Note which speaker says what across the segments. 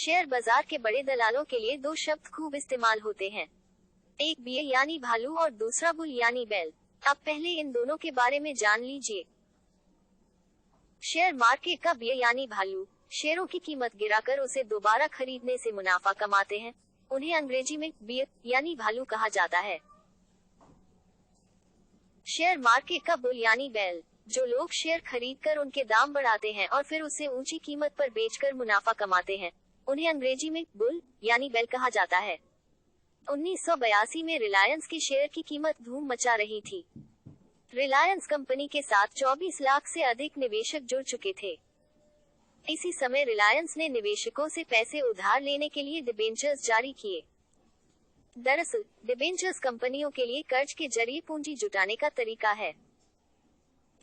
Speaker 1: Share बाजार के बड़े दलालों के लिए दो शब्द खूब इस्तेमाल होते हैं, एक बियर यानी भालू और दूसरा बुल यानी बैल। अब पहले इन दोनों के बारे में जान लीजिए। शेयर मार्केट का बियर यानी भालू शेयरों की कीमत गिराकर उसे दोबारा खरीदने से मुनाफा कमाते हैं। उन्हें अंग्रेजी में बियर यानी भालू कहा जाता है। शेयर मार्केट का बुल यानी बैल जो लोग शेयर खरीदकर उनके दाम बढ़ाते हैं और फिर उसे ऊंची कीमत पर बेचकर मुनाफा कमाते हैं, उन्हें अंग्रेजी में बुल यानी बैल कहा जाता है। 1982 में रिलायंस के शेयर की कीमत धूम मचा रही थी। रिलायंस कंपनी के साथ 24 लाख से अधिक निवेशक जुड़ चुके थे। इसी समय रिलायंस ने निवेशकों से पैसे उधार लेने के लिए डिबेंचर्स जारी किए। दरअसल डिबेंचर्स कंपनियों के लिए कर्ज के जरिए पूंजी जुटाने का तरीका है।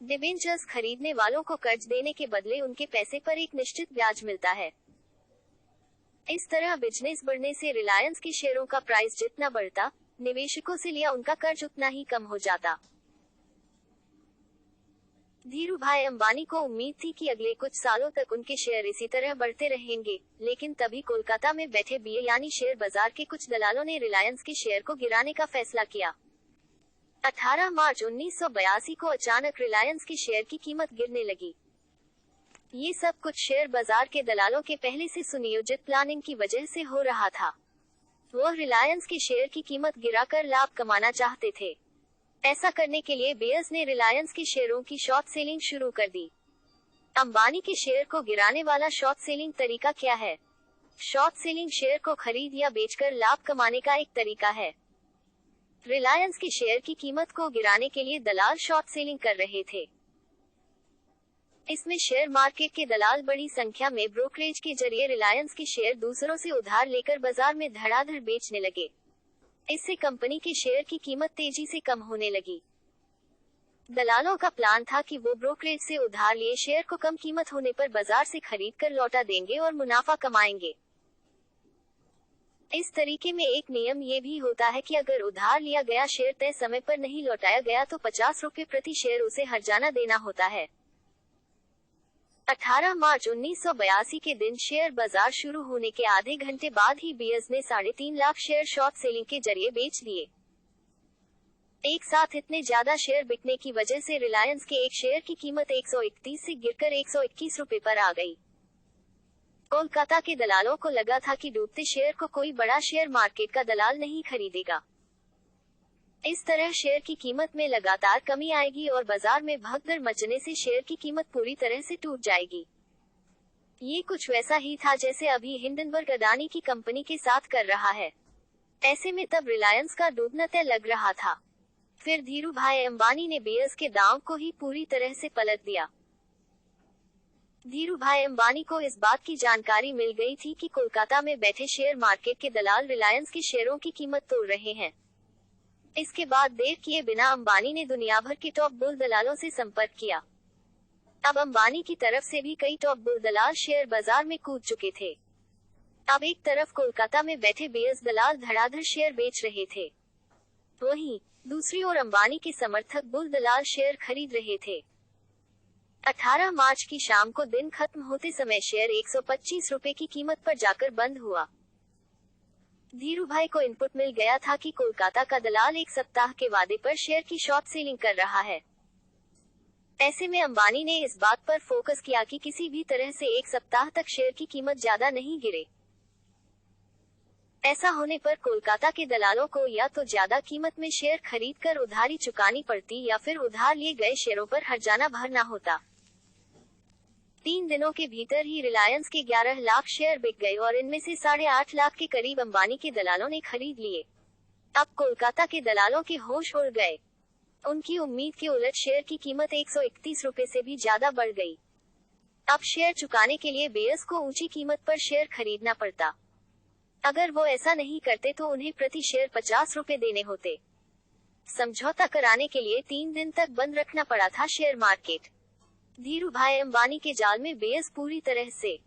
Speaker 1: डिबेंचर्स खरीदने वालों को कर्ज देने के बदले उनके पैसे पर एक निश्चित ब्याज मिलता है। इस तरह बिजनेस बढ़ने से रिलायंस के शेयरों का प्राइस जितना बढ़ता, निवेशकों से लिया उनका कर्ज उतना ही कम हो जाता। धीरूभाई अंबानी को उम्मीद थी कि अगले कुछ सालों तक उनके शेयर इसी तरह बढ़ते रहेंगे, लेकिन तभी कोलकाता में बैठे बीए यानी शेयर बाजार के कुछ दलालों ने रिलायंस के शेयर को गिराने का फैसला किया। 18 मार्च 1982 को अचानक रिलायंस के शेयर की कीमत गिरने लगी। ये सब कुछ शेयर बाजार के दलालों के पहले से सुनियोजित प्लानिंग की वजह से हो रहा था। वह रिलायंस के शेयर की कीमत गिराकर लाभ कमाना चाहते थे। ऐसा करने के लिए बेयर्स ने रिलायंस के शेयरों की शॉर्ट सेलिंग शुरू कर दी। अंबानी के शेयर को गिराने वाला शॉर्ट सेलिंग तरीका क्या है? शॉर्ट सेलिंग शेयर को खरीद या बेचकर लाभ कमाने का एक तरीका है। रिलायंस के शेयर की कीमत को गिराने के लिए दलाल शॉर्ट सेलिंग कर रहे थे। इसमें शेयर मार्केट के दलाल बड़ी संख्या में ब्रोकरेज के जरिए रिलायंस के शेयर दूसरों से उधार लेकर बाजार में धड़ाधड़ बेचने लगे। इससे कंपनी के शेयर की कीमत तेजी से कम होने लगी। दलालों का प्लान था कि वो ब्रोकरेज से उधार लिए शेयर को कम कीमत होने पर बाजार से खरीदकर लौटा देंगे और मुनाफा कमाएंगे। इस तरीके में एक नियम ये भी होता है कि अगर उधार लिया गया शेयर तय समय पर नहीं लौटाया गया तो 50 रुपए प्रति शेयर उसे हर्जाना देना होता है। 18 मार्च 1982 के दिन शेयर बाजार शुरू होने के आधे घंटे बाद ही बेयर्स ने 3.5 लाख शेयर शॉर्ट सेलिंग के जरिए बेच दिए। एक साथ इतने ज्यादा शेयर बिकने की वजह से रिलायंस के एक शेयर की कीमत 131 से गिरकर 121 रुपए पर आ गई। कोलकाता के दलालों को लगा था कि डूबते शेयर को कोई बड़ा शेयर मार्केट का दलाल नहीं खरीदेगा। इस तरह शेयर की कीमत में लगातार कमी आएगी और बाजार में भगदड़ मचने से शेयर की कीमत पूरी तरह से टूट जाएगी। ये कुछ वैसा ही था जैसे अभी हिंडनबर्ग अडानी की कंपनी के साथ कर रहा है। ऐसे में तब रिलायंस का डूबना तय लग रहा था। फिर धीरूभाई अंबानी ने बेयर्स के दांव को ही पूरी तरह से पलट दिया। धीरूभाई अंबानी को इस बात की जानकारी मिल गई थी कि कोलकाता में बैठे शेयर मार्केट के दलाल रिलायंस के शेयरों की कीमत तोड़ रहे हैं। इसके बाद देर किए बिना अंबानी ने दुनिया भर के टॉप बुल दलालों से संपर्क किया। अब अंबानी की तरफ से भी कई टॉप बुल दलाल शेयर बाजार में कूद चुके थे। अब एक तरफ कोलकाता में बैठे बेयर्स दलाल धड़ाधड़ शेयर बेच रहे थे, वहीं दूसरी ओर अंबानी के समर्थक बुल दलाल शेयर खरीद रहे थे। 18 मार्च की शाम को दिन खत्म होते समय शेयर 125 रुपए की कीमत पर जाकर बंद हुआ। धीरूभाई को इनपुट मिल गया था कि कोलकाता का दलाल एक सप्ताह के वादे पर शेयर की शॉर्ट सेलिंग कर रहा है। ऐसे में अंबानी ने इस बात पर फोकस किया कि किसी भी तरह से एक सप्ताह तक शेयर की कीमत ज्यादा नहीं गिरे। ऐसा होने पर कोलकाता के दलालों को या तो ज्यादा कीमत में शेयर खरीदकर उधारी चुकानी पड़ती या फिर उधार लिए गए शेयरों पर हर्जाना भरना होता। 3 दिनों के भीतर ही रिलायंस के 11 लाख शेयर बिक गए और इनमें से 8.5 लाख के करीब अंबानी के दलालों ने खरीद लिए। अब कोलकाता के दलालों के होश उड़ गए। उनकी उम्मीद के उलट शेयर की कीमत 131 रुपए से भी ज्यादा बढ़ गई। अब शेयर चुकाने के लिए बेयर्स को ऊंची कीमत पर शेयर खरीदना पड़ता। अगर वो ऐसा नहीं करते तो उन्हें प्रति शेयर 50 रुपए देने होते। समझौता कराने के लिए 3 दिन तक बंद रखना पड़ा था शेयर मार्केट। धीरूभाई अंबानी के जाल में बेयर्स पूरी तरह से